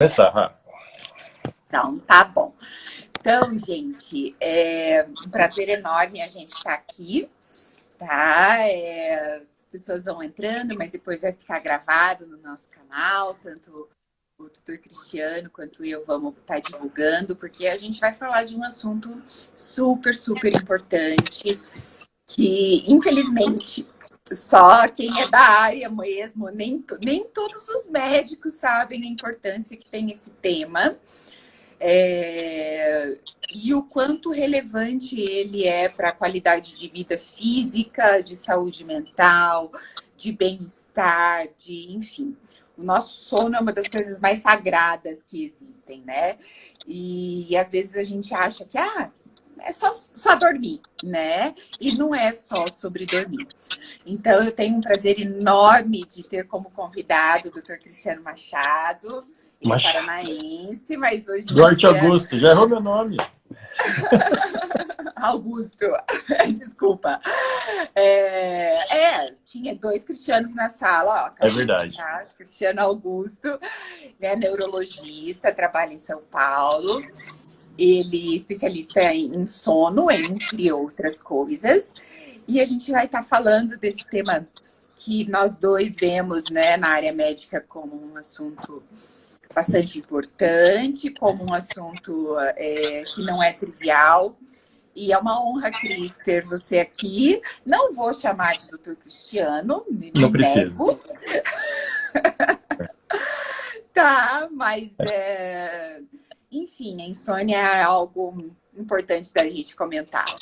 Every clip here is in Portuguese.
Começar, Rafa. Então, tá bom. Então, gente, é um prazer enorme a gente estar aqui, tá? As pessoas vão entrando, mas depois vai ficar gravado no nosso canal, tanto o tutor Cristiano quanto eu vamos estar divulgando, porque a gente vai falar de um assunto super, super importante, que infelizmente só quem é da área mesmo, nem todos os médicos sabem a importância que tem esse tema. E o quanto relevante ele é para a qualidade de vida física, de saúde mental, de bem-estar, enfim. O nosso sono é uma das coisas mais sagradas que existem, né? E às vezes a gente acha que é só dormir, né? E não é só sobre dormir. Então, eu tenho um prazer enorme de ter como convidado o Dr. Cristiano Machado. Ele é paranaense, mas hoje em Duarte dia... Augusto, já errou meu nome. Augusto, desculpa. Tinha 2 Cristianos na sala, ó. É verdade. Cristiano Augusto, ele é neurologista, trabalha em São Paulo. Ele é especialista em sono, entre outras coisas. E a gente vai estar falando desse tema que nós dois vemos, né, na área médica como um assunto bastante importante, como um assunto que não é trivial. E é uma honra, Cris, ter você aqui. Não vou chamar de doutor Cristiano, não precisa. Tá, mas enfim, a insônia é algo importante da gente comentar.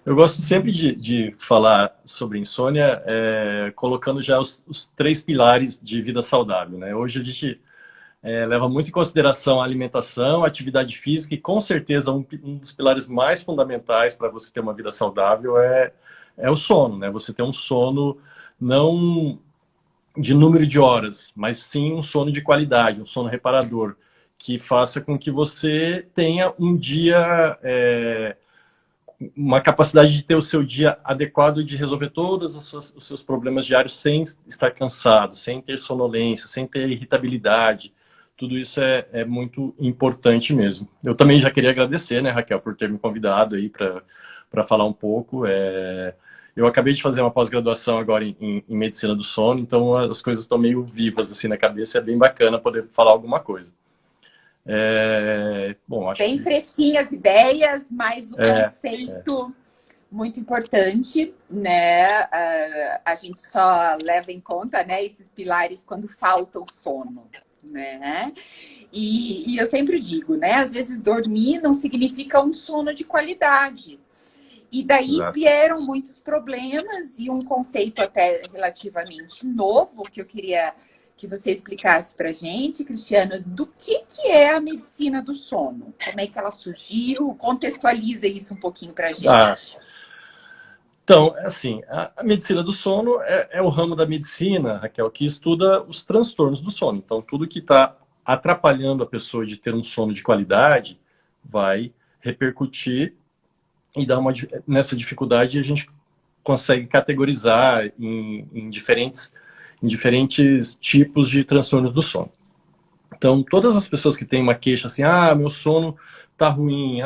Eu gosto sempre de falar sobre insônia, colocando já os 3 pilares de vida saudável, né? Hoje a gente leva muito em consideração a alimentação, a atividade física, e com certeza um dos pilares mais fundamentais para você ter uma vida saudável é o sono, né? Você ter um sono não de número de horas, mas sim um sono de qualidade, um sono reparador, que faça com que você tenha um dia... uma capacidade de ter o seu dia adequado, de resolver todos os seus problemas diários sem estar cansado, sem ter sonolência, sem ter irritabilidade. Tudo isso é muito importante mesmo. Eu também já queria agradecer, né, Raquel, por ter me convidado aí para falar um pouco. Eu acabei de fazer uma pós-graduação agora em medicina do sono, então as coisas estão meio vivas assim na cabeça, é bem bacana poder falar alguma coisa. Bom, acho bem que... fresquinhas ideias, mas o conceito muito importante, né? A gente só leva em conta, né, esses pilares quando falta o sono, né? E eu sempre digo, né? Às vezes dormir não significa um sono de qualidade. E daí vieram muitos problemas e um conceito até relativamente novo que eu queria que você explicasse para a gente, Cristiano, do que é a medicina do sono? Como é que ela surgiu? Contextualiza isso um pouquinho para a gente. Então, assim, a medicina do sono é o ramo da medicina, Raquel, que estuda os transtornos do sono. Então, tudo que está atrapalhando a pessoa de ter um sono de qualidade vai repercutir e dar nessa dificuldade a gente consegue categorizar em diferentes tipos de transtornos do sono. Então, todas as pessoas que têm uma queixa assim, meu sono tá ruim,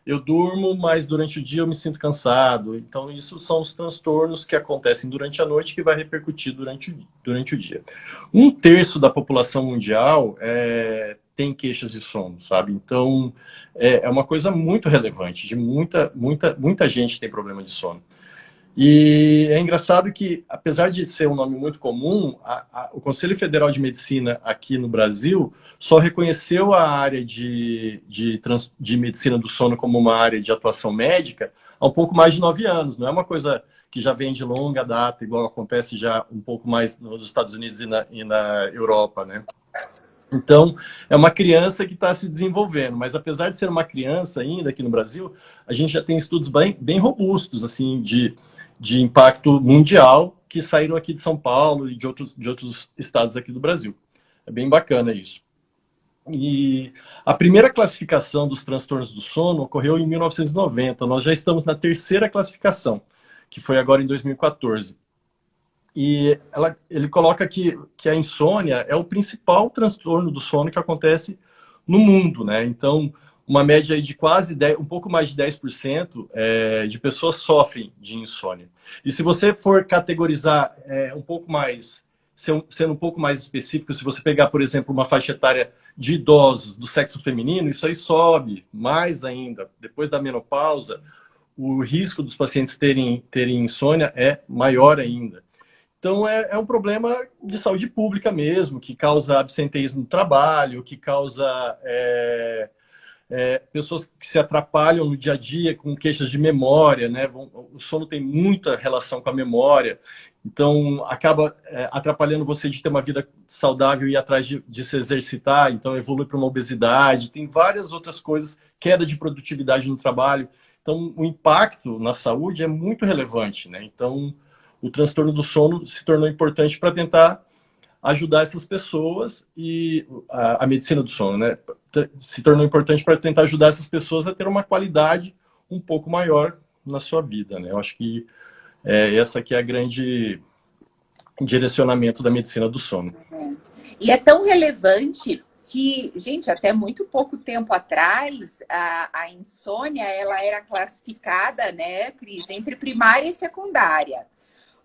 eu durmo, mas durante o dia eu me sinto cansado. Então, isso são os transtornos que acontecem durante a noite que vai repercutir durante o dia. 1/3 da população mundial tem queixas de sono, sabe? Então, é uma coisa muito relevante, de muita gente tem problema de sono. E é engraçado que, apesar de ser um nome muito comum, o Conselho Federal de Medicina aqui no Brasil só reconheceu a área de medicina do sono como uma área de atuação médica há um pouco mais de 9 anos. Não é uma coisa que já vem de longa data, igual acontece já um pouco mais nos Estados Unidos e na Europa, né? Então, é uma criança que está se desenvolvendo, mas apesar de ser uma criança ainda aqui no Brasil, a gente já tem estudos bem robustos, assim, de impacto mundial, que saíram aqui de São Paulo e de outros estados aqui do Brasil. É bem bacana isso. E a primeira classificação dos transtornos do sono ocorreu em 1990. Nós já estamos na 3ª classificação, que foi agora em 2014. ele coloca que a insônia é o principal transtorno do sono que acontece no mundo, né? Então, uma média aí de quase 10, um pouco mais de 10% de pessoas sofrem de insônia. E se você for categorizar um pouco mais, sendo um pouco mais específico, se você pegar, por exemplo, uma faixa etária de idosos do sexo feminino, isso aí sobe mais ainda. Depois da menopausa, o risco dos pacientes terem insônia é maior ainda. Então, é um problema de saúde pública mesmo, que causa absenteísmo no trabalho, que causa pessoas que se atrapalham no dia a dia com queixas de memória, né? O sono tem muita relação com a memória, então acaba atrapalhando você de ter uma vida saudável e ir atrás de se exercitar, então evolui para uma obesidade, tem várias outras coisas, queda de produtividade no trabalho. Então, o impacto na saúde é muito relevante, né? Então, o transtorno do sono se tornou importante para tentar ajudar essas pessoas e a medicina do sono, né? Se tornou importante para tentar ajudar essas pessoas a ter uma qualidade um pouco maior na sua vida, né? Eu acho que essa aqui é a grande direcionamento da medicina do sono. E é tão relevante que, gente, até muito pouco tempo atrás, a insônia ela era classificada, né, Cris, entre primária e secundária.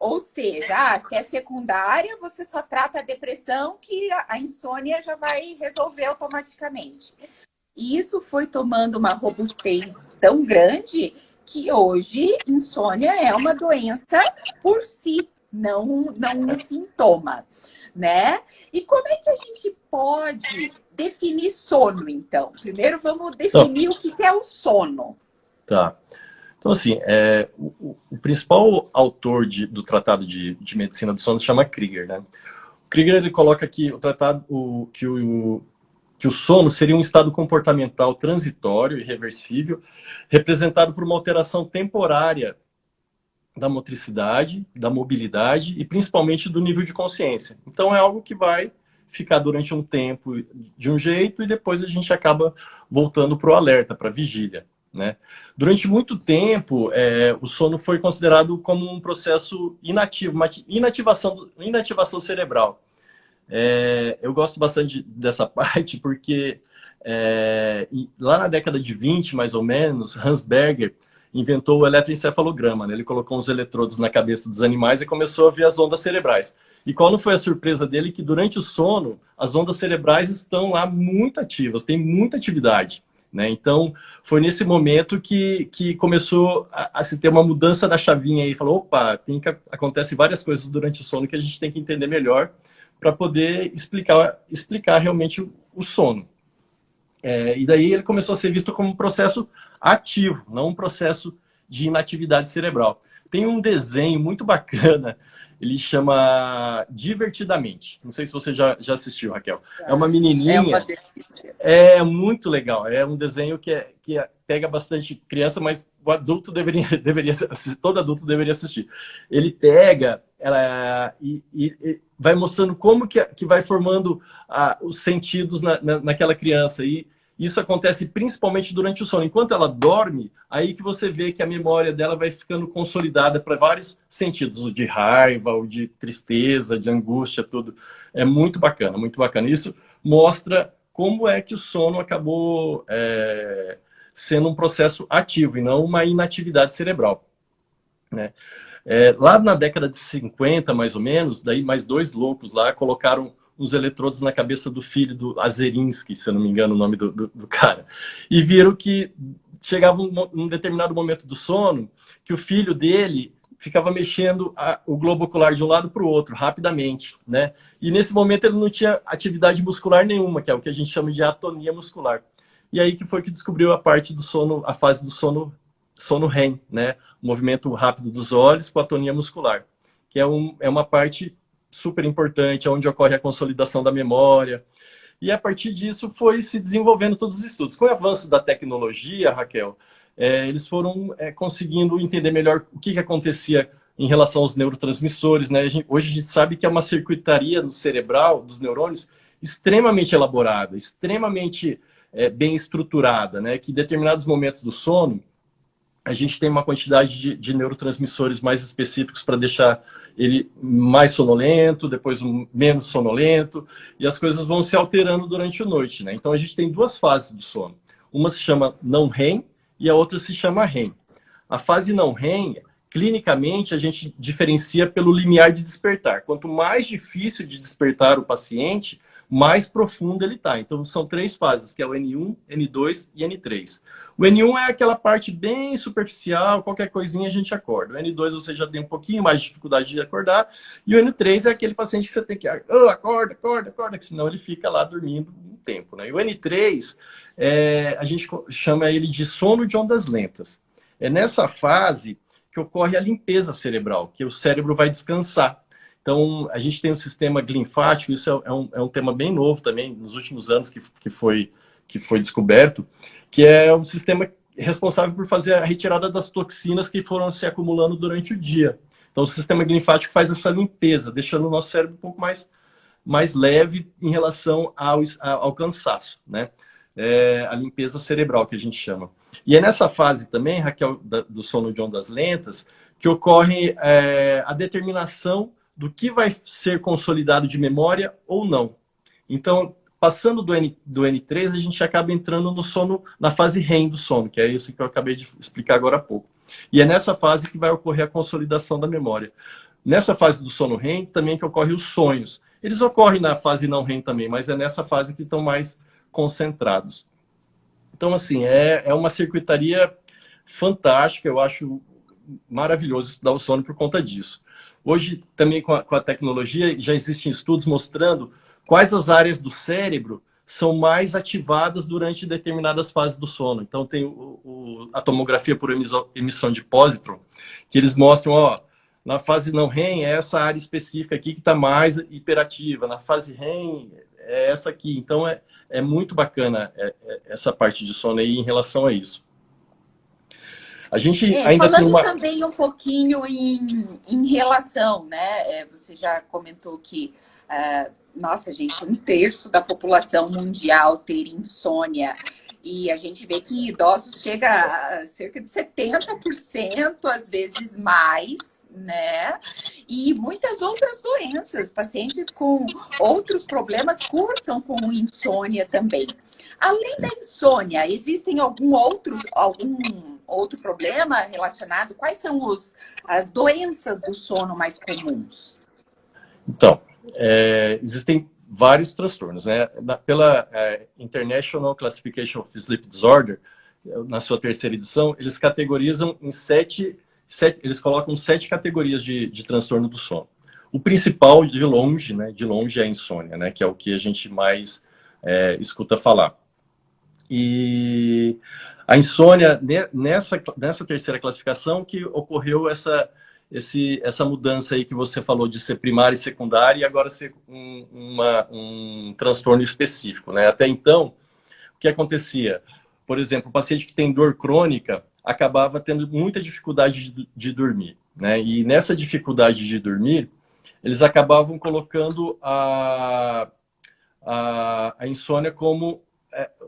Ou seja, se é secundária, você só trata a depressão, que a insônia já vai resolver automaticamente. E isso foi tomando uma robustez tão grande que hoje insônia é uma doença por si, não um sintoma, né? E como é que a gente pode definir sono, então? Primeiro vamos definir o que é o sono. Tá. Então, assim, o principal autor do Tratado de Medicina do Sono se chama Krieger, né? O Krieger, ele coloca que que o sono seria um estado comportamental transitório e reversível, representado por uma alteração temporária da motricidade, da mobilidade e principalmente do nível de consciência. Então, é algo que vai ficar durante um tempo de um jeito e depois a gente acaba voltando para o alerta, para a vigília, né? Durante muito tempo, o sono foi considerado como um processo inativo, uma inativação cerebral. Eu gosto bastante dessa parte porque lá na década de 20, mais ou menos, Hans Berger inventou o eletroencefalograma, né? Ele colocou uns eletrodos na cabeça dos animais e começou a ver as ondas cerebrais. E qual não foi a surpresa dele? Que durante o sono, as ondas cerebrais estão lá muito ativas, tem muita atividade, né? Então, foi nesse momento que começou a se ter uma mudança da chavinha e falou, opa, acontece várias coisas durante o sono que a gente tem que entender melhor para poder explicar realmente o sono. E daí ele começou a ser visto como um processo ativo, não um processo de inatividade cerebral. Tem um desenho muito bacana, ele chama Divertidamente. Não sei se você já assistiu, Raquel. É uma menininha. É muito legal. É um desenho que pega bastante criança, mas o adulto todo adulto deveria assistir. Ele pega e vai mostrando como que vai formando os sentidos naquela criança. E isso acontece principalmente durante o sono. Enquanto ela dorme, aí que você vê que a memória dela vai ficando consolidada para vários sentidos, o de raiva, o de tristeza, de angústia, tudo. É muito bacana, muito bacana. Isso mostra como é que o sono acabou sendo um processo ativo e não uma inatividade cerebral, né? Lá na década de 50, mais ou menos, daí mais dois loucos lá colocaram uns eletrodos na cabeça do filho do Azerinsky, se eu não me engano o nome do cara, e viram que chegava um determinado momento do sono que o filho dele ficava mexendo o globo ocular de um lado para o outro, rapidamente, né? E nesse momento ele não tinha atividade muscular nenhuma, que é o que a gente chama de atonia muscular. E aí que foi que descobriu a parte do sono, a fase do sono REM, né? O movimento rápido dos olhos com atonia muscular, que é uma parte super importante, onde ocorre a consolidação da memória. E a partir disso foi se desenvolvendo todos os estudos. Com o avanço da tecnologia, Raquel, eles foram conseguindo entender melhor o que acontecia em relação aos neurotransmissores, né? Hoje a gente sabe que é uma circuitaria no cerebral, dos neurônios, extremamente elaborada, extremamente bem estruturada, né? Que em determinados momentos do sono, a gente tem uma quantidade de neurotransmissores mais específicos para deixar ele mais sonolento, depois menos sonolento, e as coisas vão se alterando durante a noite, né? Então a gente tem duas fases do sono. Uma se chama não REM e a outra se chama REM. A fase não REM, clinicamente, a gente diferencia pelo limiar de despertar. Quanto mais difícil de despertar o paciente, mais profundo ele está. Então, são 3 fases, que é o N1, N2 e N3. O N1 é aquela parte bem superficial, qualquer coisinha a gente acorda. O N2 você já tem um pouquinho mais de dificuldade de acordar. E o N3 é aquele paciente que você tem que... acorda, acorda, acorda, que senão ele fica lá dormindo um tempo, né? E o N3, a gente chama ele de sono de ondas lentas. É nessa fase que ocorre a limpeza cerebral, que o cérebro vai descansar. Então, a gente tem um sistema linfático, isso é um tema bem novo também, nos últimos anos que foi descoberto, que é um sistema responsável por fazer a retirada das toxinas que foram se acumulando durante o dia. Então, o sistema linfático faz essa limpeza, deixando o nosso cérebro um pouco mais leve em relação ao cansaço, né? A limpeza cerebral, que a gente chama. E é nessa fase também, Raquel, do sono de ondas lentas, que ocorre a determinação do que vai ser consolidado de memória ou não. Então, passando do N3, a gente acaba entrando no sono, na fase REM do sono, que é esse que eu acabei de explicar agora há pouco. E é nessa fase que vai ocorrer a consolidação da memória. Nessa fase do sono REM, também que ocorrem os sonhos. Eles ocorrem na fase não REM também, mas é nessa fase que estão mais concentrados. Então, assim, é uma circuitaria fantástica, eu acho maravilhoso estudar o sono por conta disso. Hoje, também com a tecnologia, já existem estudos mostrando quais as áreas do cérebro são mais ativadas durante determinadas fases do sono. Então, tem a tomografia por emissão de pósitron, que eles mostram, ó, na fase não REM é essa área específica aqui que está mais hiperativa, na fase REM é essa aqui. Então, é muito bacana essa parte de sono aí em relação a isso. A gente ainda falando tem uma... também um pouquinho em relação, né? Você já comentou que, nossa, gente, 1/3 da população mundial ter insônia. E a gente vê que idosos chega a cerca de 70%, às vezes mais, né? E muitas outras doenças, pacientes com outros problemas cursam com insônia também. Além da insônia, existem algum outro problema relacionado? Quais são as doenças do sono mais comuns? Então, existem vários transtornos, né? Pela International Classification of Sleep Disorder, na sua 3ª edição, eles categorizam em eles colocam 7 categorias de transtorno do sono. O principal, de longe, é a insônia, né? Que é o que a gente mais escuta falar. E a insônia, nessa 3ª classificação, que ocorreu essa mudança aí que você falou de ser primária e secundária e agora ser um transtorno específico, né? Até então, o que acontecia? Por exemplo, o paciente que tem dor crônica acabava tendo muita dificuldade de dormir, né? E nessa dificuldade de dormir, eles acabavam colocando a insônia como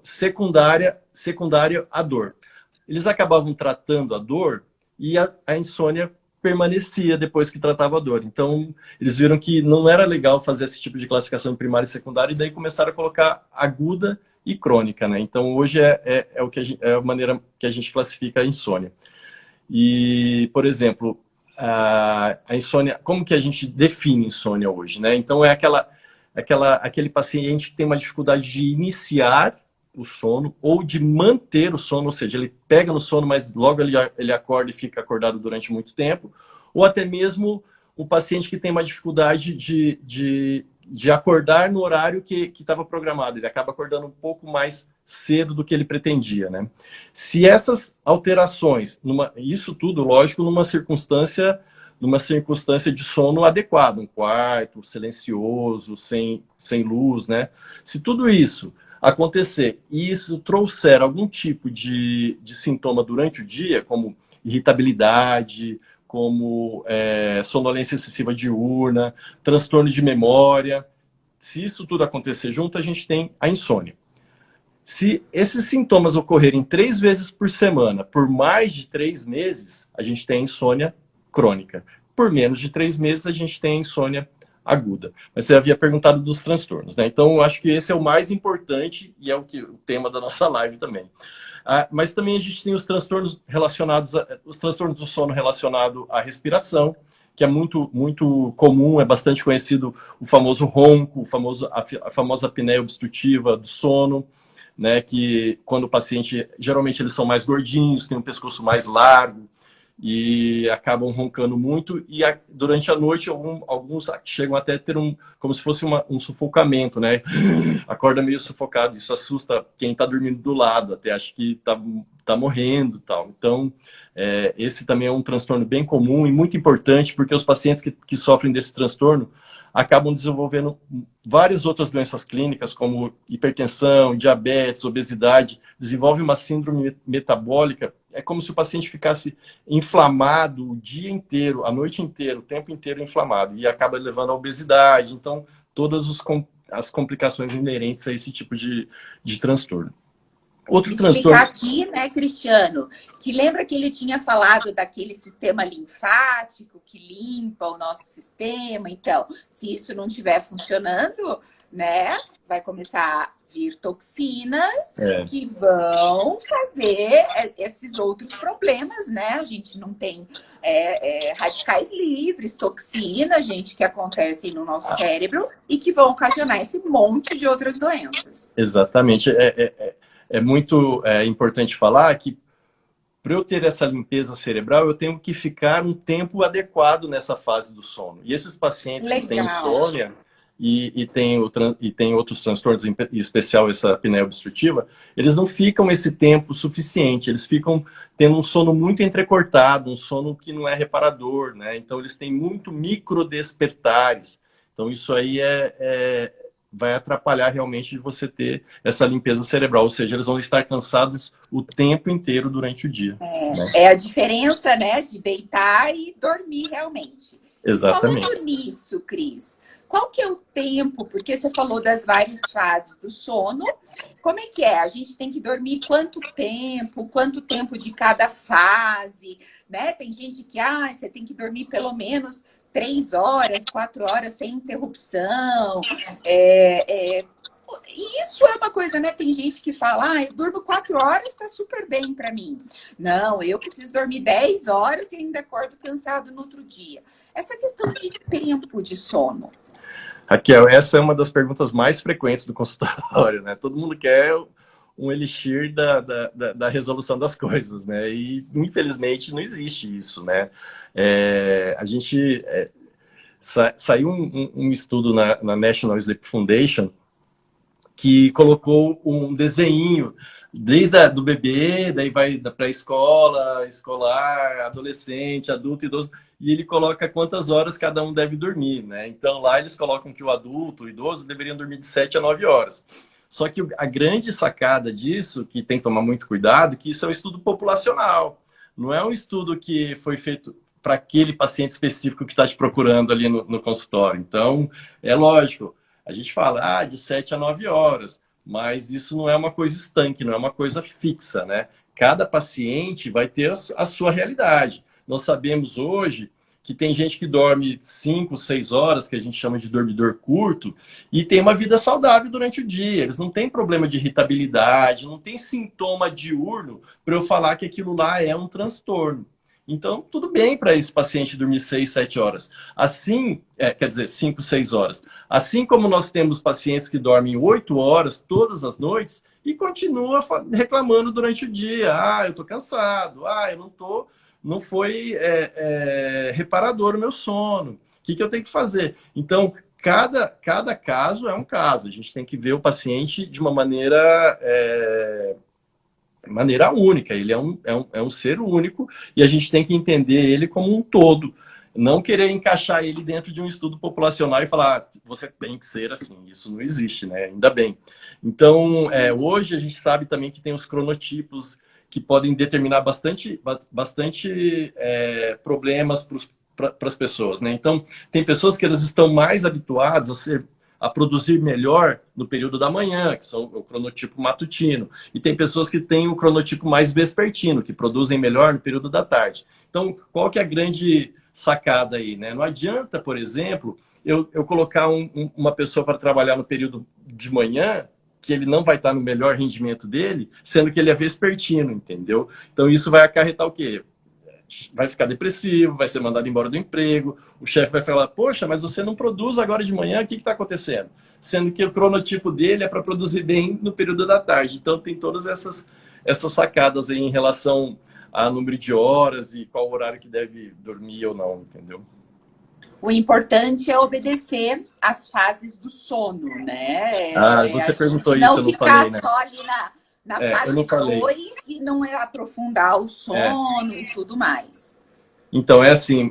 secundária à dor. Eles acabavam tratando a dor e a insônia permanecia depois que tratava a dor. Então, eles viram que não era legal fazer esse tipo de classificação primária e secundária, e daí começaram a colocar aguda e crônica, né? Então, hoje é a maneira que a gente classifica a insônia. E, por exemplo, a insônia, como que a gente define insônia hoje, né? Então, é aquele paciente que tem uma dificuldade de iniciar o sono ou de manter o sono, ou seja, ele pega no sono, mas logo ele acorda e fica acordado durante muito tempo, ou até mesmo o paciente que tem uma dificuldade de acordar no horário que estava programado, ele acaba acordando um pouco mais cedo do que ele pretendia, né? Se essas alterações, isso tudo, lógico, numa circunstância de sono adequado, um quarto silencioso, sem luz, né? Se tudo isso acontecer e isso trouxer algum tipo de sintoma durante o dia, como irritabilidade, como sonolência excessiva diurna, transtorno de memória, se isso tudo acontecer junto, a gente tem a insônia. Se esses sintomas ocorrerem 3 vezes por semana, por mais de 3 meses, a gente tem insônia crônica. Por menos de 3 meses, a gente tem insônia aguda. Mas você havia perguntado dos transtornos, né? Então, eu acho que esse é o mais importante e é o tema da nossa live também. Mas também a gente tem os transtornos os transtornos do sono relacionado à respiração, que é muito comum, é bastante conhecido o famoso ronco, a famosa apneia obstrutiva do sono, né, que quando o paciente, geralmente eles são mais gordinhos, têm um pescoço mais largo e acabam roncando muito, e durante a noite alguns chegam até a ter como se fosse um sufocamento, né, acorda meio sufocado, isso assusta quem está dormindo do lado, até acha que tá morrendo e tal. Então, esse também é um transtorno bem comum e muito importante, porque os pacientes que sofrem desse transtorno acabam desenvolvendo várias outras doenças clínicas, como hipertensão, diabetes, obesidade, desenvolve uma síndrome metabólica. É como se o paciente ficasse inflamado o dia inteiro, a noite inteira, o tempo inteiro inflamado, e acaba levando à obesidade. Então, todas as complicações inerentes a esse tipo de transtorno. Outro explicar transtorno... aqui, né, Cristiano, que lembra que ele tinha falado daquele sistema linfático que limpa o nosso sistema. Então, se isso não estiver funcionando, né, vai começar a vir toxinas que vão fazer esses outros problemas, né? A gente não tem radicais livres, toxinas, gente, que acontecem no nosso cérebro e que vão ocasionar esse monte de outras doenças. Exatamente. É muito importante falar que, para eu ter essa limpeza cerebral, eu tenho que ficar um tempo adequado nessa fase do sono. E esses pacientes que têm insônia e têm outros transtornos, em especial essa apneia obstrutiva, eles não ficam esse tempo suficiente, eles ficam tendo um sono muito entrecortado, um sono que não é reparador, né? Então, eles têm muito microdespertares. Então, isso aí vai atrapalhar realmente de você ter essa limpeza cerebral, ou seja, eles vão estar cansados o tempo inteiro durante o dia. É a diferença, né, de deitar e dormir realmente. Exatamente. E falando nisso, Cris, qual que é o tempo? Porque você falou das várias fases do sono. Como é que é? A gente tem que dormir quanto tempo de cada fase, né? Tem gente que, você tem que dormir pelo menos 3 horas, 4 horas sem interrupção. E isso é uma coisa, né? Tem gente que fala, eu durmo 4 horas, está super bem para mim. Não, eu preciso dormir 10 horas e ainda acordo cansado no outro dia. Essa questão de tempo de sono. Raquel, essa é uma das perguntas mais frequentes do consultório, né? Todo mundo quer um elixir da resolução das coisas, né? E, infelizmente, não existe isso, né? A gente... saiu um estudo na National Sleep Foundation que colocou um desenho desde do bebê, daí vai da pré-escola, escolar, adolescente, adulto, idoso, e ele coloca quantas horas cada um deve dormir, né? Então lá eles colocam que o adulto, o idoso, deveriam dormir de 7 a 9 horas. Só que a grande sacada disso, que tem que tomar muito cuidado, que isso é um estudo populacional. Não é um estudo que foi feito para aquele paciente específico que está te procurando ali no consultório. Então, é lógico, a gente fala, de 7 a 9 horas, mas isso não é uma coisa estanque, não é uma coisa fixa, né? Cada paciente vai ter a sua realidade. Nós sabemos hoje que tem gente que dorme 5, 6 horas, que a gente chama de dormidor curto, e tem uma vida saudável durante o dia. Eles não têm problema de irritabilidade, não tem sintoma diurno para eu falar que aquilo lá é um transtorno. Então, tudo bem para esse paciente dormir 6, 7 horas. Assim, quer dizer, 5, 6 horas. Assim como nós temos pacientes que dormem 8 horas todas as noites e continua reclamando durante o dia. Eu estou cansado. Não foi reparador o meu sono. O que eu tenho que fazer? Então, cada caso é um caso. A gente tem que ver o paciente de uma maneira única. Ele é um ser único e a gente tem que entender ele como um todo. Não querer encaixar ele dentro de um estudo populacional e falar, você tem que ser assim. Isso não existe, né? Ainda bem. Então, hoje a gente sabe também que tem os cronotipos que podem determinar bastante problemas para as pessoas, né? Então, tem pessoas que elas estão mais habituadas a produzir melhor no período da manhã, que são o cronotipo matutino. E tem pessoas que têm o cronotipo mais vespertino, que produzem melhor no período da tarde. Então, qual que é a grande sacada aí, né? Não adianta, por exemplo, eu colocar uma pessoa para trabalhar no período de manhã, que ele não vai estar no melhor rendimento dele, sendo que ele é vespertino, entendeu? Então, isso vai acarretar o quê? Vai ficar depressivo, vai ser mandado embora do emprego, o chefe vai falar, poxa, mas você não produz agora de manhã, o que está acontecendo? Sendo que o cronotipo dele é para produzir bem no período da tarde. Então tem todas essas sacadas aí em relação a número de horas e qual horário que deve dormir ou não, entendeu? O importante é obedecer às fases do sono, né? Ah, você perguntou isso, não eu não ficar falei, né? só ali na Eu fase não falei. 2 e não aprofundar o É. sono e tudo mais. Então, é assim,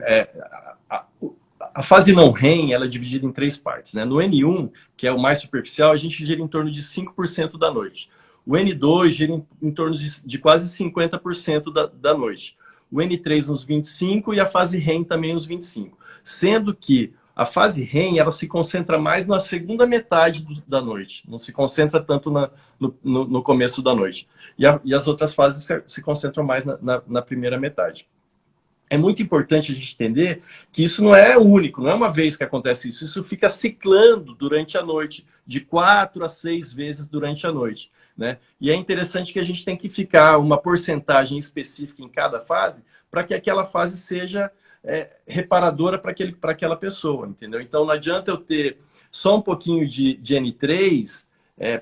a fase não REM, ela é dividida em 3 partes, né? No N1, que é o mais superficial, a gente gira em torno de 5% da noite. O N2 gira em torno de quase 50% da noite. O N3 uns 25% e a fase REM também uns 25%. Sendo que a fase REM, ela se concentra mais na segunda metade da noite. Não se concentra tanto no começo da noite. E as outras fases se concentram mais na primeira metade. É muito importante a gente entender que isso não é único, não é uma vez que acontece isso. Isso fica ciclando durante a noite, de 4 a 6 vezes durante a noite, né? E é interessante que a gente tem que ficar uma porcentagem específica em cada fase para que aquela fase seja reparadora para aquela pessoa, entendeu? Então não adianta eu ter só um pouquinho de N3,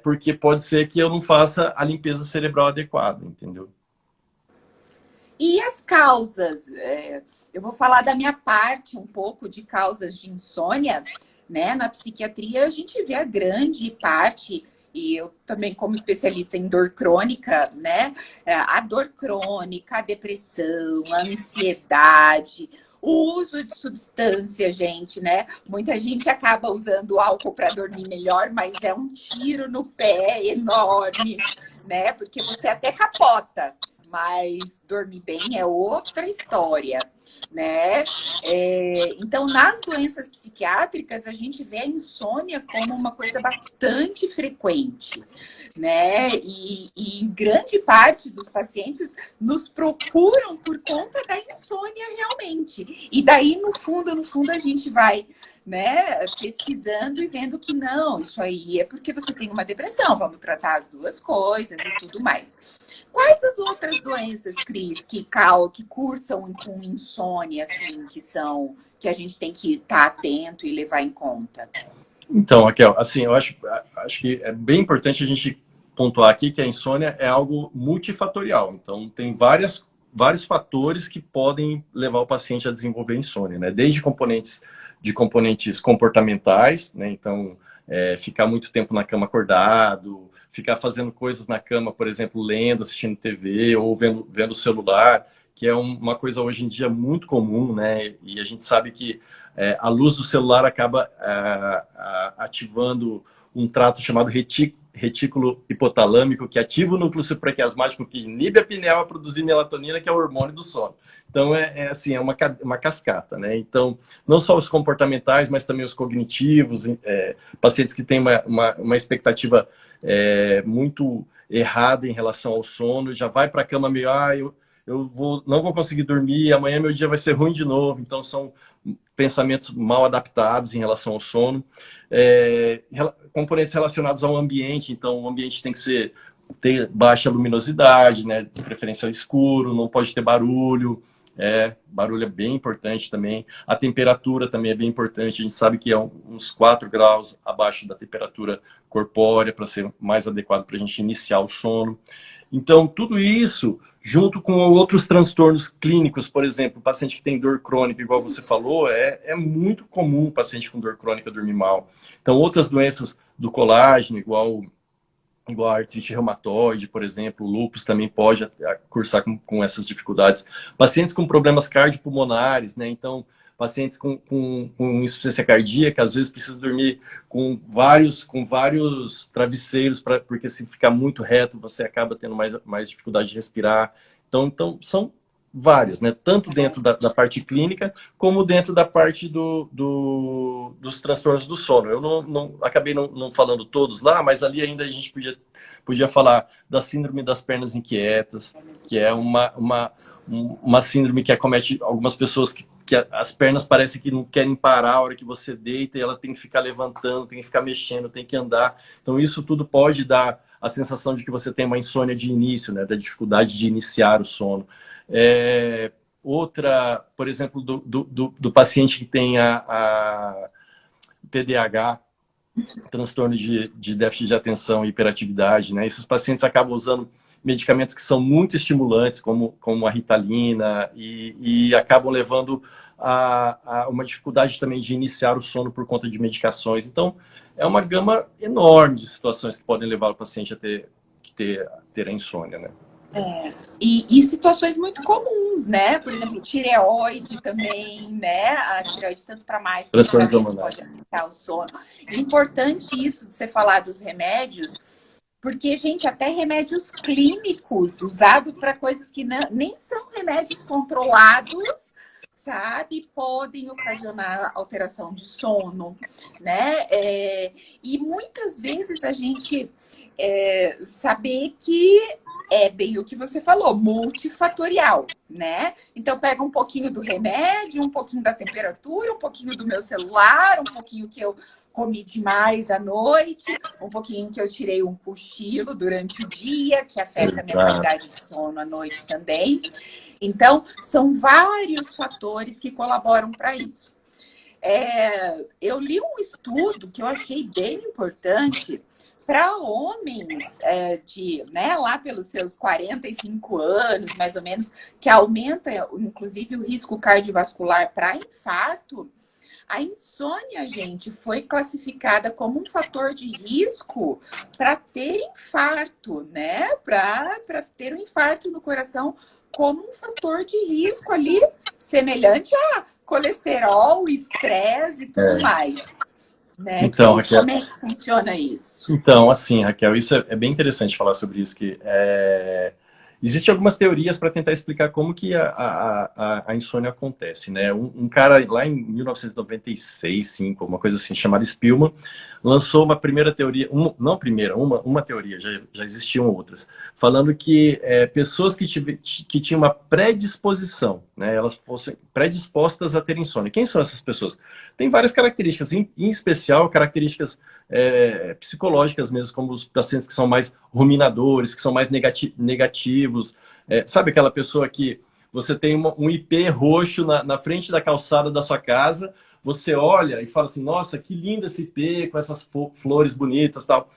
porque pode ser que eu não faça a limpeza cerebral adequada, entendeu? E as causas? Eu vou falar da minha parte um pouco de causas de insônia, né? Na psiquiatria a gente vê a grande parte, e eu também como especialista em dor crônica, né? A dor crônica, a depressão, a ansiedade, o uso de substância, gente, né? Muita gente acaba usando álcool para dormir melhor, mas é um tiro no pé enorme, né? Porque você até capota, mas dormir bem é outra história, né? Então, nas doenças psiquiátricas, a gente vê a insônia como uma coisa bastante frequente, né? E grande parte dos pacientes nos procuram por conta da insônia realmente. E daí, no fundo, a gente vai, né, pesquisando e vendo que não, isso aí é porque você tem uma depressão, vamos tratar as duas coisas e tudo mais. Quais as outras doenças, Cris, que cursam com insônia, assim, que a gente tem que estar atento e levar em conta? Então, Raquel, assim, eu acho que é bem importante a gente pontuar aqui que a insônia é algo multifatorial. Então, tem vários fatores que podem levar o paciente a desenvolver insônia, né? Desde componentes comportamentais, né? Então, ficar muito tempo na cama acordado, ficar fazendo coisas na cama, por exemplo, lendo, assistindo TV ou vendo o celular, que é uma coisa hoje em dia muito comum, né? E a gente sabe que a luz do celular acaba ativando um trato chamado retículo hipotalâmico, que ativa o núcleo supraquiasmático, que inibe a pineal a produzir melatonina, que é o hormônio do sono. Então, assim, é uma cascata, né? Então, não só os comportamentais, mas também os cognitivos, pacientes que têm uma expectativa muito errada em relação ao sono, já vai para a cama meio, não vou conseguir dormir, amanhã meu dia vai ser ruim de novo. Então, são pensamentos mal adaptados em relação ao sono. Componentes relacionados ao ambiente. Então, o ambiente tem que ter baixa luminosidade, né? De preferência escuro, não pode ter barulho. Barulho é bem importante também. A temperatura também é bem importante. A gente sabe que é uns 4 graus abaixo da temperatura corpórea para ser mais adequado para a gente iniciar o sono. Então, tudo isso, junto com outros transtornos clínicos, por exemplo, o paciente que tem dor crônica, igual você falou, é muito comum o paciente com dor crônica dormir mal. Então, outras doenças do colágeno, igual a artrite reumatoide, por exemplo, o lúpus também pode cursar com essas dificuldades. Pacientes com problemas cardiopulmonares, né? Então, pacientes com insuficiência cardíaca, às vezes precisa dormir com vários travesseiros, porque se ficar muito reto, você acaba tendo mais dificuldade de respirar. Então são vários, né? Tanto dentro da parte clínica, como dentro da parte dos transtornos do sono. Eu acabei não falando todos lá, mas ali ainda a gente podia falar da síndrome das pernas inquietas, que é uma síndrome que acomete algumas pessoas que as pernas parecem que não querem parar a hora que você deita, e ela tem que ficar levantando, tem que ficar mexendo, tem que andar. Então isso tudo pode dar a sensação de que você tem uma insônia de início, né? Da dificuldade de iniciar o sono. Outra, por exemplo, do paciente que tem a TDAH, transtorno de déficit de atenção e hiperatividade, né? Esses pacientes acabam usando medicamentos que são muito estimulantes, como a Ritalina, e acabam levando a uma dificuldade também de iniciar o sono por conta de medicações. Então, é uma gama enorme de situações que podem levar o paciente a ter a insônia, né? E situações muito comuns, né? Por exemplo, tireoide também, né? A tireoide tanto para mais quanto para menos pode afetar o sono. É importante isso de você falar dos remédios, porque, gente, até remédios clínicos usados para coisas que nem são remédios controlados, sabe, podem ocasionar alteração de sono, né? E muitas vezes a gente saber que é bem o que você falou, multifatorial, né? Então, pega um pouquinho do remédio, um pouquinho da temperatura, um pouquinho do meu celular, um pouquinho que eu comi demais à noite, um pouquinho que eu tirei um cochilo durante o dia, que afeta a minha qualidade de sono à noite também. Então, são vários fatores que colaboram para isso. Eu li um estudo que eu achei bem importante para homens lá pelos seus 45 anos, mais ou menos, que aumenta, inclusive, o risco cardiovascular para infarto. A insônia, gente, foi classificada como um fator de risco para ter infarto, né? Para ter um infarto no coração como um fator de risco ali, semelhante a colesterol, estresse e tudo mais. Né? Então, Raquel, como é que funciona isso? Então, assim, Raquel, isso é bem interessante falar sobre isso, que existem algumas teorias para tentar explicar como que a insônia acontece, né? Um cara lá em 1996, 5, uma coisa assim, chamado Spillman, lançou uma primeira teoria, uma teoria, já existiam outras, falando que pessoas que tinham uma predisposição, né, elas fossem predispostas a ter insônia. Quem são essas pessoas? Tem várias características, em especial características psicológicas mesmo, como os pacientes que são mais ruminadores, que são mais negativos. Sabe aquela pessoa que você tem um IP roxo na frente da calçada da sua casa, você olha e fala assim, nossa, que lindo esse IP com essas flores bonitas e tal.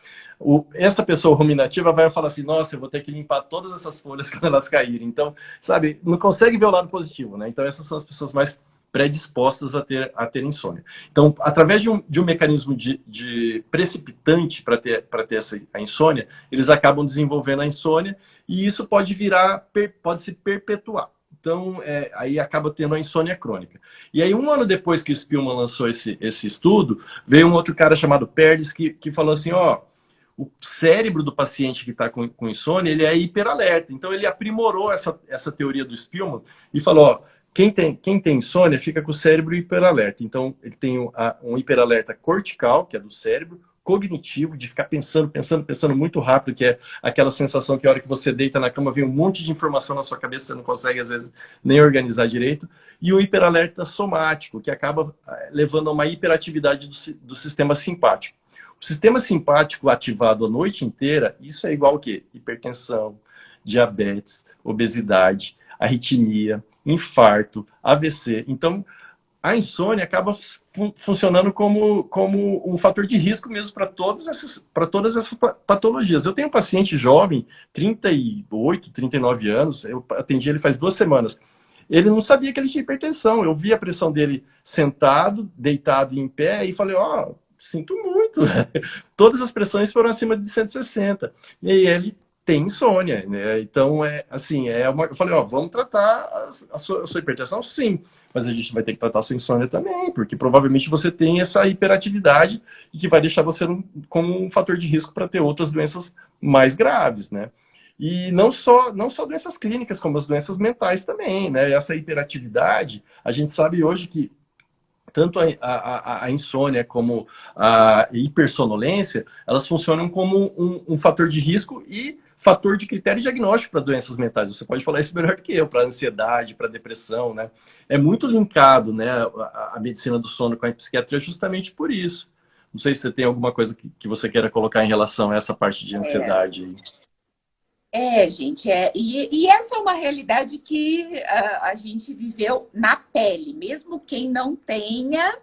Essa pessoa ruminativa vai falar assim, nossa, eu vou ter que limpar todas essas folhas quando elas caírem. Então, sabe, não consegue ver o lado positivo, né? Então, essas são as pessoas mais predispostas a ter insônia. Então, através de um mecanismo de precipitante para ter a insônia, eles acabam desenvolvendo a insônia e isso pode se perpetuar. Então, aí acaba tendo a insônia crônica. E aí, um ano depois que o Spillman lançou esse estudo, veio um outro cara chamado Perles que falou assim, o cérebro do paciente que está com insônia, ele é hiperalerta. Então, ele aprimorou essa teoria do Spillman e falou, quem tem insônia fica com o cérebro hiperalerta. Então, ele tem um hiperalerta cortical, que é do cérebro, cognitivo, de ficar pensando muito rápido, que é aquela sensação que a hora que você deita na cama vem um monte de informação na sua cabeça, você não consegue, às vezes, nem organizar direito. E o hiperalerta somático, que acaba levando a uma hiperatividade do sistema simpático. O sistema simpático ativado a noite inteira, isso é igual ao quê? Hipertensão, diabetes, obesidade, arritmia, infarto, AVC. Então, a insônia acaba funcionando como um fator de risco mesmo para todas essas patologias. Eu tenho um paciente jovem, 38, 39 anos, eu atendi ele faz 2 semanas. Ele não sabia que ele tinha hipertensão. Eu vi a pressão dele sentado, deitado e em pé e falei, sinto muito. Todas as pressões foram acima de 160. E aí ele tem insônia, né? Então, eu falei, vamos tratar a sua hipertensão? Sim, mas a gente vai ter que tratar a sua insônia também, porque provavelmente você tem essa hiperatividade e que vai deixar você como um fator de risco para ter outras doenças mais graves, né? E não só doenças clínicas, como as doenças mentais também, né? Essa hiperatividade, a gente sabe hoje que tanto a insônia como a hipersonolência, elas funcionam como um fator de risco e fator de critério diagnóstico para doenças mentais. Você pode falar isso melhor que eu, para ansiedade, para depressão, né? É muito linkado, né, a medicina do sono com a psiquiatria justamente por isso. Não sei se você tem alguma coisa que você queira colocar em relação a essa parte de ansiedade aí. Gente, e essa é uma realidade que a gente viveu na pele, mesmo quem não tenha,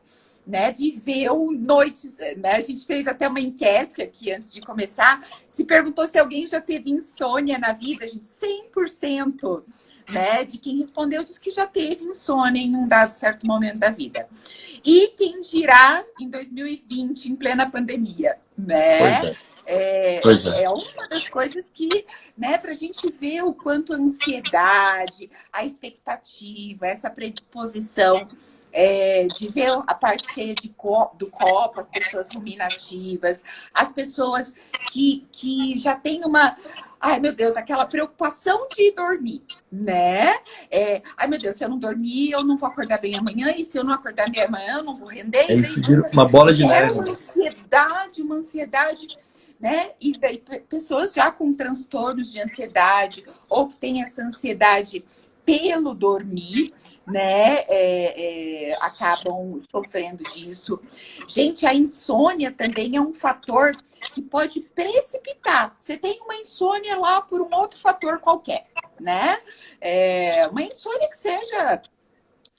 né, viveu noites, né? A gente fez até uma enquete aqui antes de começar, se perguntou se alguém já teve insônia na vida, a gente, 100%, né, de quem respondeu disse que já teve insônia em um dado certo momento da vida. E quem dirá em 2020, em plena pandemia, né? É uma das coisas que, né, para a gente ver o quanto a ansiedade, a expectativa, essa predisposição de ver a parte cheia do copo, as pessoas ruminativas, as pessoas que já têm uma... Ai, meu Deus, aquela preocupação de dormir, né? Ai, meu Deus, se eu não dormir, eu não vou acordar bem amanhã, e se eu não acordar bem amanhã, eu não vou render. E daí Isso vira uma bola de gera neve. uma ansiedade, né? E daí pessoas já com transtornos de ansiedade ou que têm essa ansiedade pelo dormir, né, acabam sofrendo disso. Gente, a insônia também é um fator que pode precipitar. Você tem uma insônia lá por um outro fator qualquer, né? Uma insônia que seja...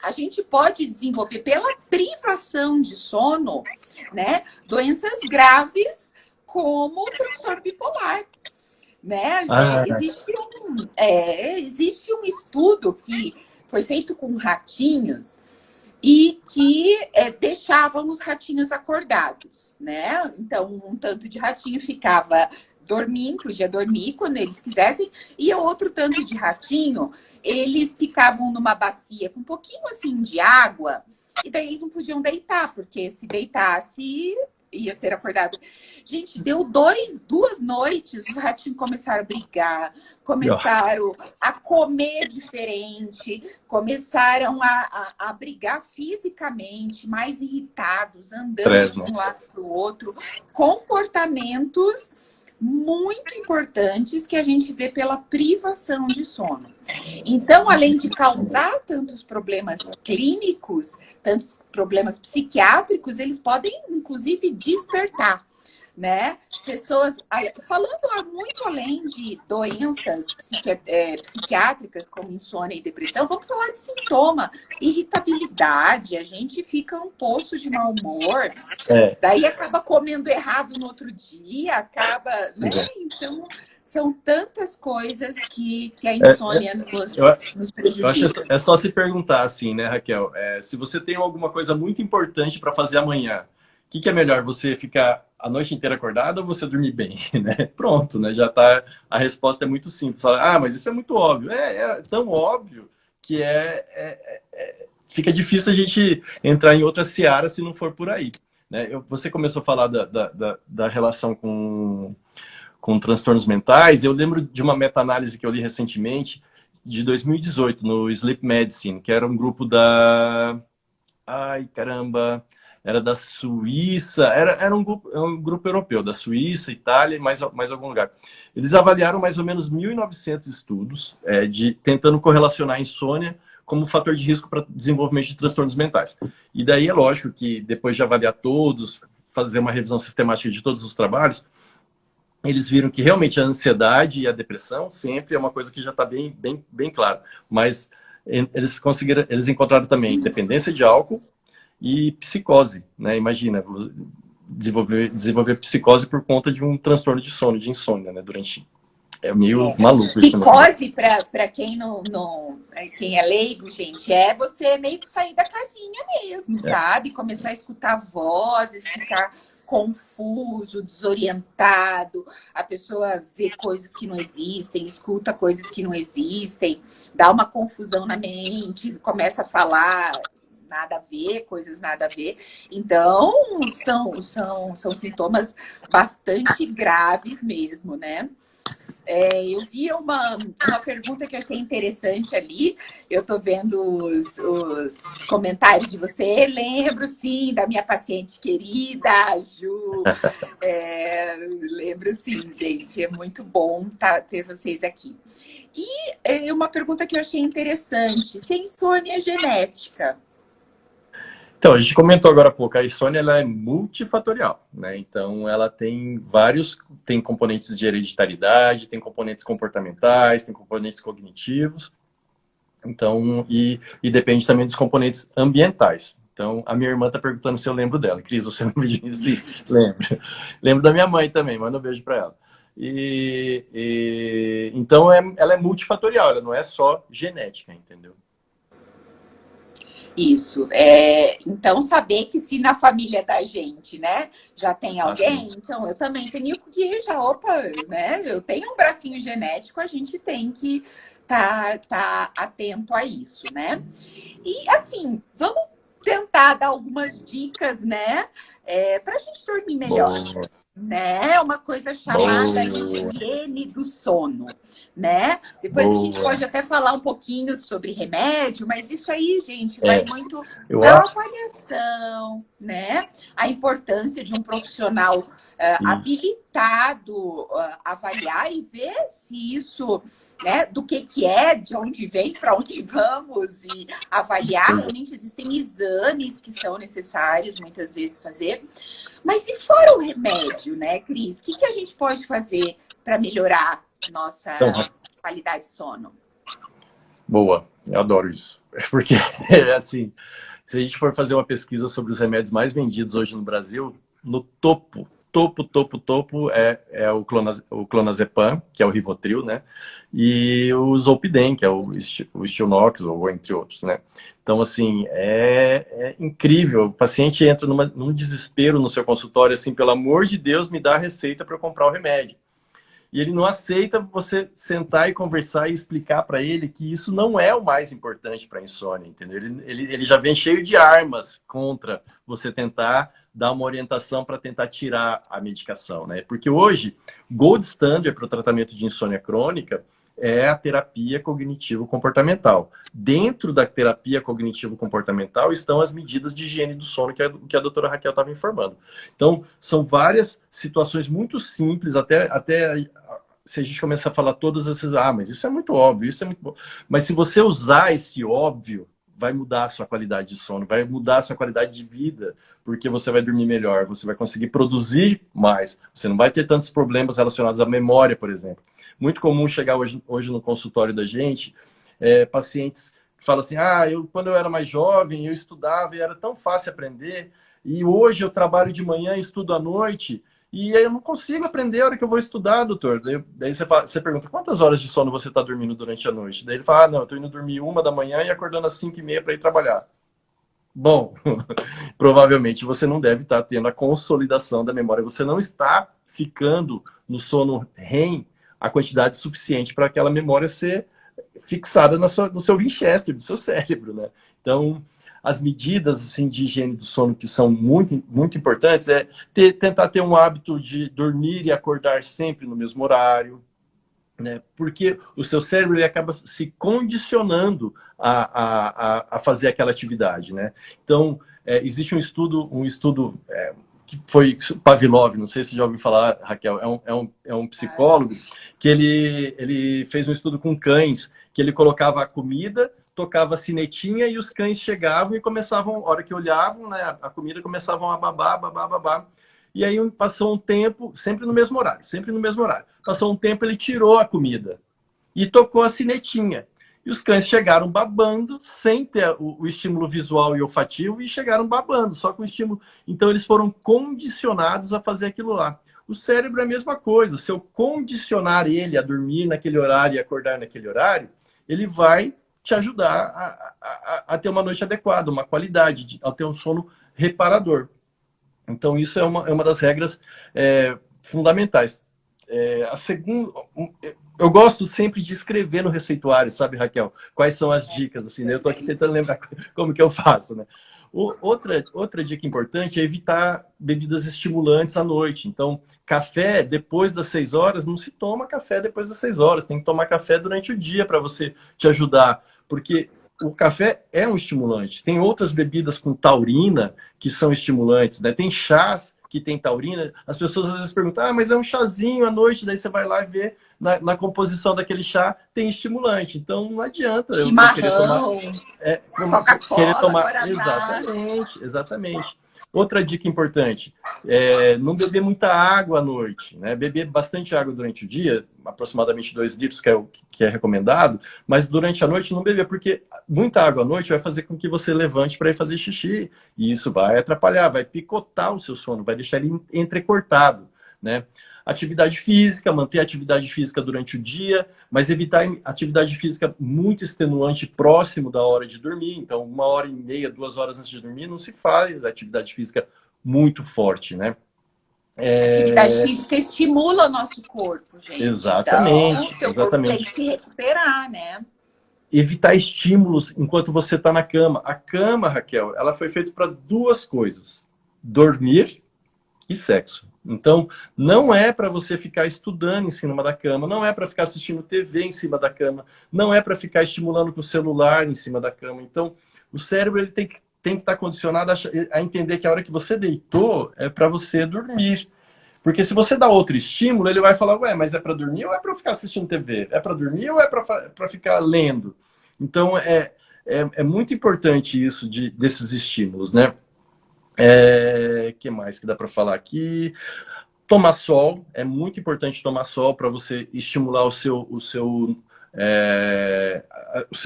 A gente pode desenvolver pela privação de sono, né, doenças graves como o transtorno bipolar. Né? Existe um estudo que foi feito com ratinhos e que deixavam os ratinhos acordados, né? Então, um tanto de ratinho ficava dormindo, podia dormir quando eles quisessem, e outro tanto de ratinho, eles ficavam numa bacia com um pouquinho assim de água, e daí eles não podiam deitar, porque se deitasse ia ser acordado. Gente, deu 2 noites, os ratinhos começaram a brigar, começaram a comer diferente, começaram a brigar fisicamente, mais irritados, andando de um lado para o outro, comportamentos muito importantes que a gente vê pela privação de sono. Então, além de causar tantos problemas clínicos, tantos problemas psiquiátricos, eles podem, inclusive, despertar, né? Pessoas, falando muito além de doenças psiquiátricas, como insônia e depressão, vamos falar de sintoma, irritabilidade, a gente fica um poço de mau humor, daí acaba comendo errado no outro dia, acaba, né? Então, são tantas coisas que a insônia nos prejudica. Eu acho que é só se perguntar assim, né, Raquel? Se você tem alguma coisa muito importante para fazer amanhã, o que é melhor, você ficar a noite inteira acordado ou você dormir bem, né? Pronto, né? Já tá, a resposta é muito simples. Mas isso é muito óbvio. É tão óbvio que fica difícil a gente entrar em outra seara se não for por aí, né? Você começou a falar da relação com transtornos mentais. Eu lembro de uma meta-análise que eu li recentemente, de 2018, no Sleep Medicine, que era um grupo da... Ai, caramba... Era da Suíça, era um grupo europeu, da Suíça, Itália e mais algum lugar. Eles avaliaram mais ou menos 1.900 estudos tentando correlacionar a insônia como fator de risco para desenvolvimento de transtornos mentais. E daí é lógico que depois de avaliar todos, fazer uma revisão sistemática de todos os trabalhos, eles viram que realmente a ansiedade e a depressão sempre é uma coisa que já está bem claro. Mas eles encontraram também dependência de álcool e psicose, né? Imagina, desenvolver psicose por conta de um transtorno de sono, de insônia, né? É meio maluco isso. Psicose, para quem quem é leigo, gente, você meio que sair da casinha mesmo, sabe? Começar a escutar vozes, ficar confuso, desorientado, a pessoa vê coisas que não existem, escuta coisas que não existem, dá uma confusão na mente, começa a falar nada a ver, coisas nada a ver. Então, são sintomas bastante graves mesmo, né? Eu vi uma pergunta que eu achei interessante ali. Eu estou vendo os comentários de você. Lembro, sim, da minha paciente querida, a Ju. Lembro, sim, gente. É muito bom ter vocês aqui. E uma pergunta que eu achei interessante. Se a insônia é genética? Então, a gente comentou agora há pouco, a insônia ela é multifatorial, né? Então, ela tem componentes de hereditariedade, tem componentes comportamentais, tem componentes cognitivos, então, e depende também dos componentes ambientais. Então, a minha irmã está perguntando se eu lembro dela. Cris, você lembra de mim? Sim, lembro. Lembro da minha mãe também, manda um beijo para ela. Então, ela é multifatorial, ela não é só genética, entendeu? Isso. Então, saber que se na família da gente, né, já tem alguém, então eu também tenho que opa, né, eu tenho um bracinho genético, a gente tem que tá atento a isso, né? E assim, vamos tentar dar algumas dicas, né, para a gente dormir melhor. Bom. Né? Uma coisa chamada higiene do sono, né? Depois a gente pode até falar um pouquinho sobre remédio, mas isso aí, gente, vai muito da avaliação, né? A importância de um profissional habilitado avaliar e ver se isso, né? Do que é, de onde vem, para onde vamos e avaliar. Realmente existem exames que são necessários muitas vezes fazer. Mas e fora o remédio, né, Cris? O que a gente pode fazer para melhorar nossa qualidade de sono? Boa, eu adoro isso. Porque, assim, se a gente for fazer uma pesquisa sobre os remédios mais vendidos hoje no Brasil, no topo é o clonazepam, que é o Rivotril, né? E o Zolpidem, que é o Stilnox, ou entre outros, né? Então, assim, é incrível. O paciente entra num desespero no seu consultório, assim, pelo amor de Deus, me dá a receita para eu comprar o remédio. E ele não aceita você sentar e conversar e explicar para ele que isso não é o mais importante para a insônia, entendeu? Ele já vem cheio de armas contra você tentar dar uma orientação para tentar tirar a medicação, né? Porque hoje, gold standard para o tratamento de insônia crônica é a terapia cognitivo-comportamental. Dentro da terapia cognitivo-comportamental estão as medidas de higiene do sono que a doutora Raquel estava informando. Então, são várias situações muito simples, até se a gente começar a falar todas essas... mas isso é muito óbvio, isso é muito bom. Mas se você usar esse óbvio, vai mudar a sua qualidade de sono, vai mudar a sua qualidade de vida, porque você vai dormir melhor, você vai conseguir produzir mais, você não vai ter tantos problemas relacionados à memória, por exemplo. Muito comum chegar hoje no consultório da gente, pacientes que falam assim, quando eu era mais jovem, eu estudava e era tão fácil aprender, e hoje eu trabalho de manhã e estudo à noite, e eu não consigo aprender a hora que eu vou estudar, doutor. Daí você pergunta, quantas horas de sono você está dormindo durante a noite? Daí ele fala, não, eu estou indo dormir 1h e acordando às 5h30 para ir trabalhar. Bom, provavelmente você não deve estar tendo a consolidação da memória. Você não está ficando no sono REM a quantidade suficiente para aquela memória ser fixada no seu Winchester, do seu cérebro, né? Então, as medidas assim, de higiene do sono que são muito, muito importantes é tentar ter um hábito de dormir e acordar sempre no mesmo horário, né? Porque o seu cérebro ele acaba se condicionando a fazer aquela atividade, né? Então, existe um estudo que foi Pavlov, não sei se você já ouviu falar, Raquel, é um psicólogo que ele fez um estudo com cães, que ele colocava a comida, tocava a sinetinha e os cães chegavam e começavam, a hora que olhavam, né, a comida, começavam a babar, babar, babar. E aí passou um tempo, sempre no mesmo horário. Passou um tempo, ele tirou a comida e tocou a sinetinha. E os cães chegaram babando, sem ter o estímulo visual e olfativo, e chegaram babando, só com o estímulo. Então, eles foram condicionados a fazer aquilo lá. O cérebro é a mesma coisa. Se eu condicionar ele a dormir naquele horário e acordar naquele horário, ele vai te ajudar a ter uma noite adequada, uma qualidade, a ter um sono reparador. Então, isso é uma das regras fundamentais. A segunda, Eu gosto sempre de escrever no receituário, sabe, Raquel? Quais são as dicas, assim, né? Eu estou aqui tentando lembrar como que eu faço, né? Outra dica importante é evitar bebidas estimulantes à noite. Então, café depois das 6 horas, não se toma café depois das 6 horas. Tem que tomar café durante o dia para você te ajudar. Porque o café é um estimulante. Tem outras bebidas com taurina que são estimulantes, né? Tem chás que tem taurina. As pessoas às vezes perguntam, ah, mas é um chazinho à noite, daí você vai lá e vê na composição daquele chá tem estimulante. Então não adianta eu querer tomar. Chimarrão, Querer Coca-Cola, tomar. Guaraná. Exatamente. Outra dica importante, não beber muita água à noite, né? Beber bastante água durante o dia, aproximadamente 2 litros, que é recomendado, mas durante a noite não beber, porque muita água à noite vai fazer com que você levante para ir fazer xixi, e isso vai atrapalhar, vai picotar o seu sono, vai deixar ele entrecortado, né? Atividade física, manter a atividade física durante o dia, mas evitar atividade física muito extenuante próximo da hora de dormir. Então, 1h30, 2 horas antes de dormir, não se faz atividade física muito forte, né? Atividade física estimula o nosso corpo, gente. Exatamente, Então, o teu corpo exatamente. tem que se recuperar, né? Evitar estímulos enquanto você está na cama. A cama, Raquel, ela foi feita para 2 coisas: dormir e sexo. Então, não é para você ficar estudando em cima da cama, não é para ficar assistindo TV em cima da cama, não é para ficar estimulando com o celular em cima da cama. Então, o cérebro ele tem que estar condicionado a entender que a hora que você deitou é para você dormir. Porque se você dá outro estímulo, ele vai falar, ué, mas é para dormir ou é para ficar assistindo TV? É para dormir ou é para ficar lendo? Então, é muito importante isso desses estímulos, né? Que mais que dá para falar aqui? Tomar sol, é muito importante tomar sol para você estimular o seu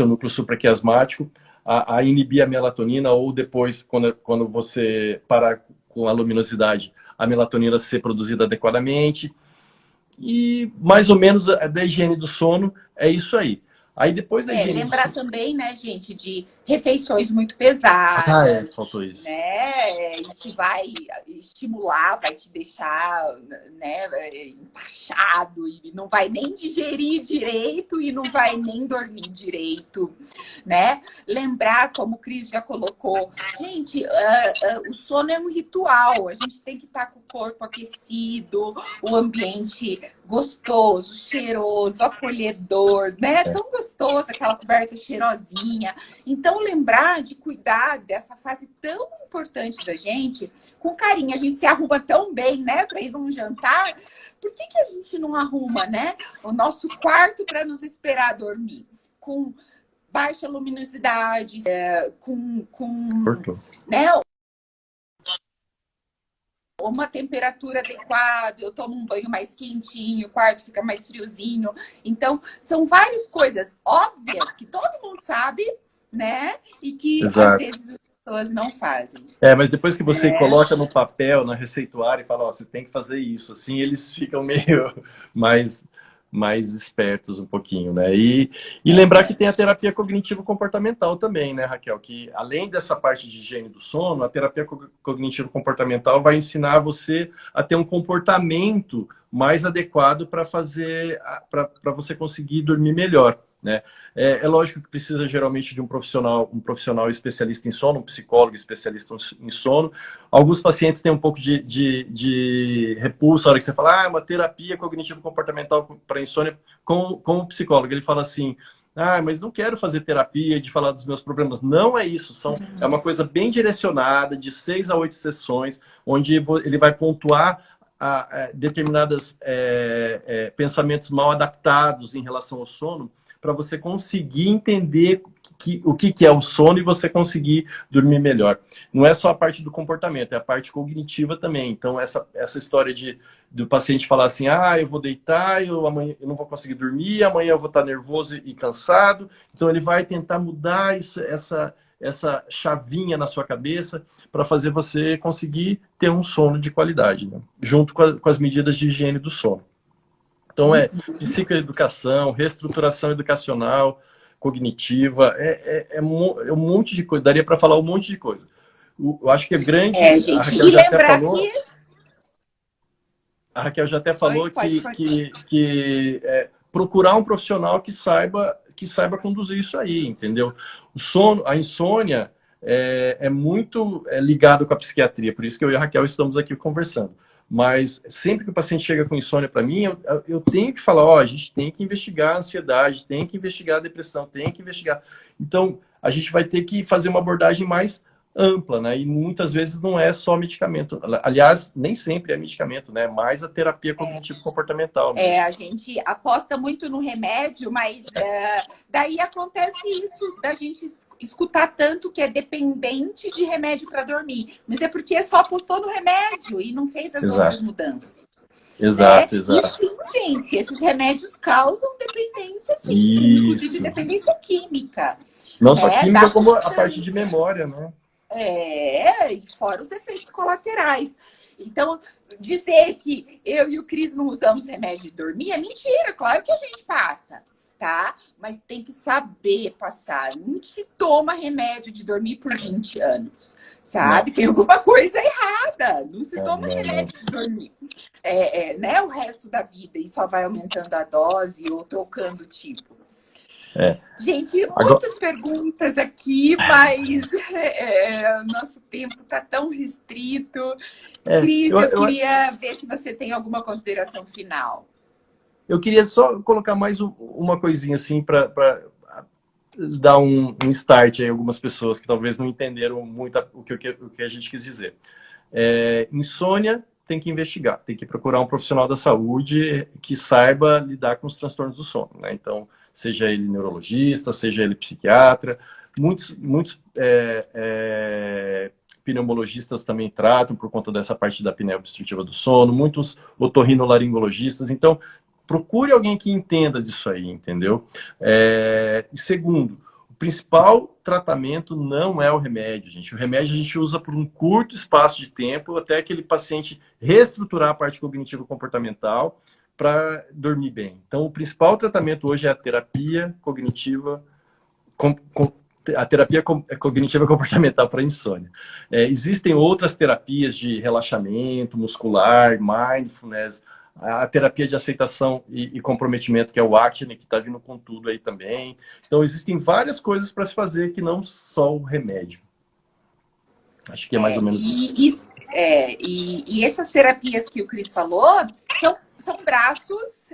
núcleo supraquiasmático a inibir a melatonina, ou depois, quando você parar com a luminosidade, a melatonina ser produzida adequadamente. E mais ou menos da higiene do sono é isso aí. Aí depois da higiene lembrar também, né, gente, de refeições muito pesadas. Faltou isso. Né? Isso vai estimular, vai te deixar, né, empachado e não vai nem digerir direito e não vai nem dormir direito, né? Lembrar, como o Cris já colocou, gente, o sono é um ritual. A gente tem que estar com o corpo aquecido, o ambiente gostoso, cheiroso, acolhedor, né? Tão gostoso, aquela coberta cheirosinha. Então, lembrar de cuidar dessa fase tão importante da gente com carinho. A gente se arruma tão bem, né, para ir num jantar. Por que a gente não arruma, né, o nosso quarto para nos esperar dormir? Com baixa luminosidade, né, uma temperatura adequada, eu tomo um banho mais quentinho, o quarto fica mais friozinho. Então, são várias coisas óbvias que todo mundo sabe, né? E que às vezes as pessoas não fazem. Mas depois que você coloca no papel, na receituária, e fala, ó, você tem que fazer isso, assim, eles ficam meio mais espertos um pouquinho, né? E lembrar que tem a terapia cognitivo-comportamental também, né, Raquel? Que além dessa parte de higiene do sono, a terapia cognitivo-comportamental vai ensinar você a ter um comportamento mais adequado para você conseguir dormir melhor, né? É lógico que precisa geralmente de um profissional especialista em sono, um psicólogo especialista em sono. Alguns pacientes têm um pouco de repulso na hora que você fala, uma terapia cognitivo-comportamental para insônia com o psicólogo. Ele fala assim, mas não quero fazer terapia de falar dos meus problemas. Não é isso, é uma coisa bem direcionada, de 6 a 8 sessões, onde ele vai pontuar determinados pensamentos mal adaptados em relação ao sono, para você conseguir entender o que é o sono e você conseguir dormir melhor. Não é só a parte do comportamento, é a parte cognitiva também. Então, essa história do paciente falar assim, eu vou deitar, amanhã eu não vou conseguir dormir, amanhã eu vou estar nervoso e cansado. Então, ele vai tentar mudar essa chavinha na sua cabeça para fazer você conseguir ter um sono de qualidade, né? Junto com as medidas de higiene do sono. Então, psicoeducação, reestruturação educacional, cognitiva, um monte de coisa. Daria para falar um monte de coisa. Eu acho que é grande. Gente, e lembrar que a Raquel já até falou que procurar um profissional que saiba conduzir isso aí, entendeu? O sono, a insônia é muito ligado com a psiquiatria, por isso que eu e a Raquel estamos aqui conversando. Mas sempre que o paciente chega com insônia para mim, eu tenho que falar, ó, a gente tem que investigar a ansiedade, tem que investigar a depressão, tem que investigar. Então, a gente vai ter que fazer uma abordagem mais ampla, né? E muitas vezes não é só medicamento. Aliás, nem sempre é medicamento, né? Mais a terapia cognitivo-comportamental. A gente aposta muito no remédio, mas daí acontece isso, da gente escutar tanto que é dependente de remédio para dormir. Mas é porque só apostou no remédio e não fez as outras mudanças. Exato, né? exato. E sim, gente, esses remédios causam dependência, sim, inclusive dependência química. Não só química, como a parte de memória, né? E fora os efeitos colaterais. Então, dizer que eu e o Cris não usamos remédio de dormir é mentira, claro que a gente passa, tá? Mas tem que saber passar. Não se toma remédio de dormir por 20 anos, sabe? Não. Tem alguma coisa errada. Não se toma remédio de dormir. Né? O resto da vida e só vai aumentando a dose ou trocando o tipo. Gente, muitas perguntas aqui, mas nosso tempo está tão restrito. Cris, eu queria ver se você tem alguma consideração final. Eu queria só colocar mais uma coisinha assim para dar um start aí a algumas pessoas que talvez não entenderam muito o que a gente quis dizer. Insônia tem que investigar, tem que procurar um profissional da saúde que saiba lidar com os transtornos do sono, né? Então, seja ele neurologista, seja ele psiquiatra, muitos pneumologistas também tratam por conta dessa parte da apneia obstrutiva do sono, muitos otorrinolaringologistas. Então, procure alguém que entenda disso aí, entendeu? E segundo, o principal tratamento não é o remédio, gente. O remédio a gente usa por um curto espaço de tempo até aquele paciente reestruturar a parte cognitiva comportamental para dormir bem. Então, o principal tratamento hoje é a terapia cognitiva comportamental para insônia. Existem outras terapias de relaxamento muscular, mindfulness, a terapia de aceitação e comprometimento, que é o ACT, que está vindo com tudo aí também. Então, existem várias coisas para se fazer que não só o remédio. Acho que é mais ou menos isso. E essas terapias que o Cris falou são braços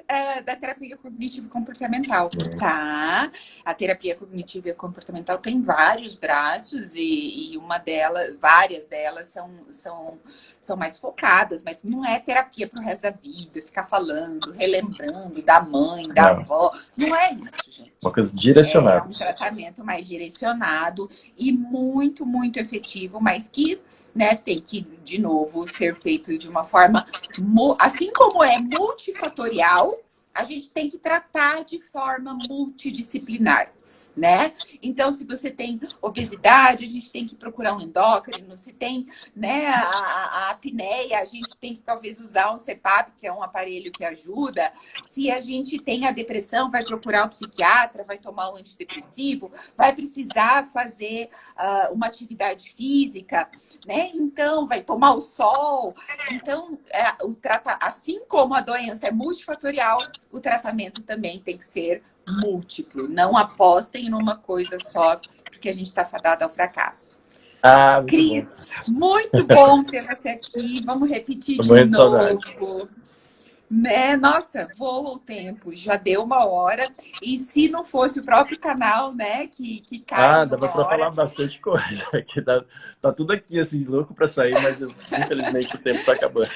da terapia cognitivo-comportamental, tá? A terapia cognitivo-comportamental tem vários braços e várias delas são mais focadas, mas não é terapia para o resto da vida, ficar falando, relembrando da mãe, da avó. Não é isso, gente. Uma coisa direcionada. É um tratamento mais direcionado e muito, muito efetivo, mas que tem que, de novo, ser feito de uma forma... Assim como é multifatorial, a gente tem que tratar de forma multidisciplinar, né? Então, se você tem obesidade, a gente tem que procurar um endócrino. Se tem a apneia, a gente tem que talvez usar um CPAP, que é um aparelho que ajuda. Se a gente tem a depressão, vai procurar um psiquiatra, vai tomar um antidepressivo, vai precisar fazer uma atividade física, né? Então, vai tomar o sol. Então, assim como a doença é multifatorial, o tratamento também tem que ser múltiplo. Não apostem numa coisa só, porque a gente está fadado ao fracasso. Cris, muito bom ter você aqui. Vamos repetir de novo. Nossa, voa o tempo. Já deu 1 hora. E se não fosse o próprio canal, que cai dava para falar bastante coisa. Tá tudo aqui, assim, louco para sair, mas infelizmente o tempo está acabando.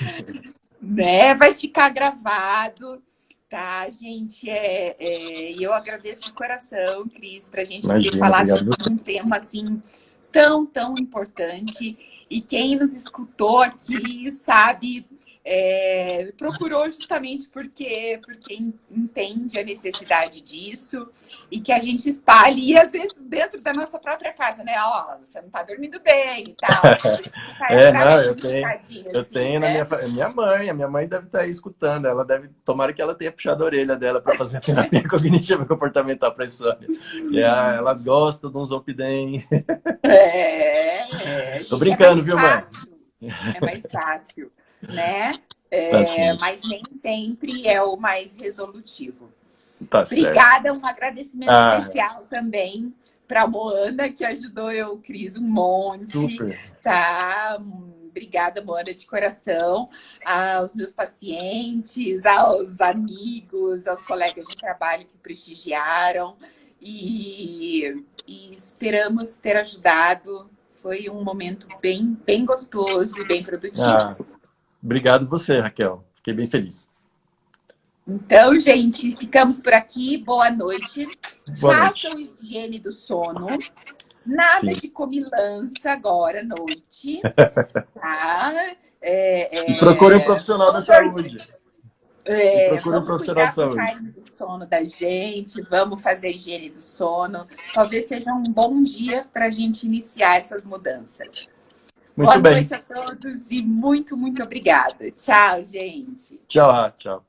Vai ficar gravado. Tá, gente, eu agradeço de coração, Cris, para a gente ter falado de um tema assim tão, tão importante. E quem nos escutou aqui sabe, procurou justamente porque entende a necessidade disso e que a gente espalhe, e às vezes dentro da nossa própria casa, né? Ó, você não tá dormindo bem e tal. Eu tenho na minha mãe deve estar aí escutando, tomara que ela tenha puxado a orelha dela para fazer a terapia cognitiva comportamental para insônia. Ela gosta de um Zolpidem. Tô brincando, viu, mãe? É mais fácil, né? Mas nem sempre é o mais resolutivo. Tá certo. Obrigada, um agradecimento especial também para a Moana, que ajudou eu, Cris, um monte. Super. Tá? Obrigada, Moana, de coração. Aos meus pacientes, aos amigos, aos colegas de trabalho que prestigiaram. E esperamos ter ajudado. Foi um momento bem gostoso e bem produtivo. Obrigado você, Raquel. Fiquei bem feliz. Então, gente, ficamos por aqui. Boa noite. Boa noite. Façam higiene do sono. Nada de comilança agora à noite. Tá? E procure um profissional da saúde. Vamos cuidar com carinho do sono da gente. Vamos fazer higiene do sono. Talvez seja um bom dia para a gente iniciar essas mudanças. Boa noite a todos e muito obrigada. Tchau, gente. Tchau, tchau.